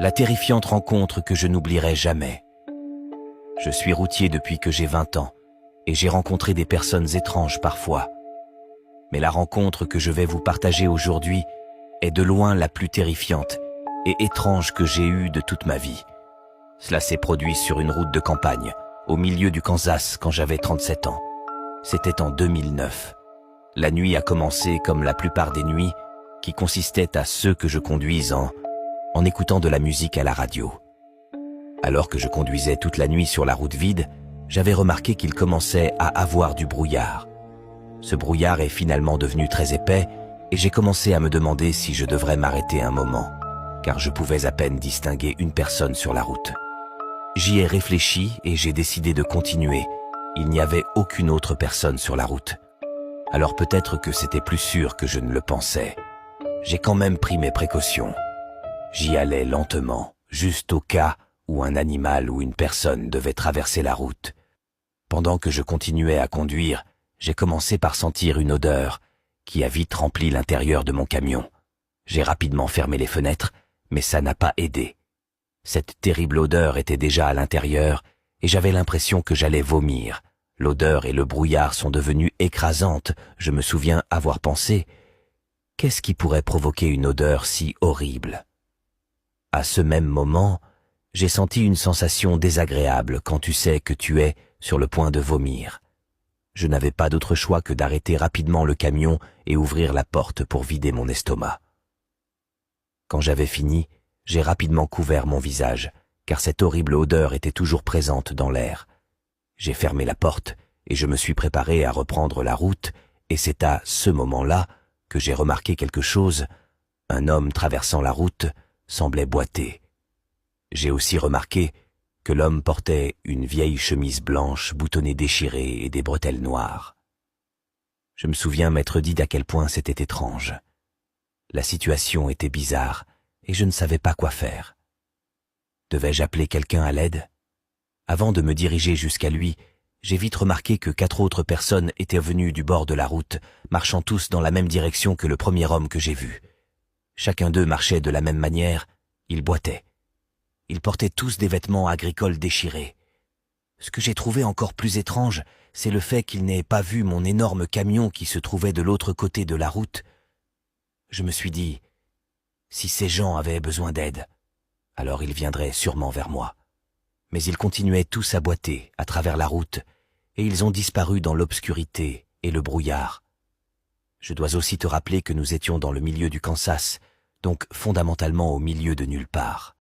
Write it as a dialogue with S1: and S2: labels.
S1: La terrifiante rencontre que je n'oublierai jamais. Je suis routier depuis que j'ai 20 ans et j'ai rencontré des personnes étranges parfois. Mais la rencontre que je vais vous partager aujourd'hui est de loin la plus terrifiante et étrange que j'ai eue de toute ma vie. Cela s'est produit sur une route de campagne, au milieu du Kansas quand j'avais 37 ans. C'était en 2009. La nuit a commencé comme la plupart des nuits, qui consistaient à ceux que je conduise en écoutant de la musique à la radio. Alors que je conduisais toute la nuit sur la route vide, j'avais remarqué qu'il commençait à avoir du brouillard. Ce brouillard est finalement devenu très épais et j'ai commencé à me demander si je devrais m'arrêter un moment, car je pouvais à peine distinguer une personne sur la route. J'y ai réfléchi et j'ai décidé de continuer. Il n'y avait aucune autre personne sur la route. Alors peut-être que c'était plus sûr que je ne le pensais. J'ai quand même pris mes précautions. J'y allais lentement, juste au cas où un animal ou une personne devait traverser la route. Pendant que je continuais à conduire, j'ai commencé par sentir une odeur qui a vite rempli l'intérieur de mon camion. J'ai rapidement fermé les fenêtres, mais ça n'a pas aidé. Cette terrible odeur était déjà à l'intérieur et j'avais l'impression que j'allais vomir. L'odeur et le brouillard sont devenus écrasantes. Je me souviens avoir pensé, qu'est-ce qui pourrait provoquer une odeur si horrible? À ce même moment, j'ai senti une sensation désagréable quand tu sais que tu es sur le point de vomir. Je n'avais pas d'autre choix que d'arrêter rapidement le camion et ouvrir la porte pour vider mon estomac. Quand j'avais fini, j'ai rapidement couvert mon visage, car cette horrible odeur était toujours présente dans l'air. J'ai fermé la porte et je me suis préparé à reprendre la route, et c'est à ce moment-là que j'ai remarqué quelque chose. Un homme traversant la route semblait boiter. J'ai aussi remarqué que l'homme portait une vieille chemise blanche boutonnée déchirée et des bretelles noires. Je me souviens m'être dit d'à quel point c'était étrange. La situation était bizarre et je ne savais pas quoi faire. Devais-je appeler quelqu'un à l'aide? Avant de me diriger jusqu'à lui, j'ai vite remarqué que 4 autres personnes étaient venues du bord de la route, marchant tous dans la même direction que le premier homme que j'ai vu. Chacun d'eux marchait de la même manière, ils boitaient. Ils portaient tous des vêtements agricoles déchirés. Ce que j'ai trouvé encore plus étrange, c'est le fait qu'ils n'aient pas vu mon énorme camion qui se trouvait de l'autre côté de la route. Je me suis dit, si ces gens avaient besoin d'aide, alors ils viendraient sûrement vers moi. Mais ils continuaient tous à boiter à travers la route, et ils ont disparu dans l'obscurité et le brouillard. Je dois aussi te rappeler que nous étions dans le milieu du Kansas, donc fondamentalement au milieu de nulle part.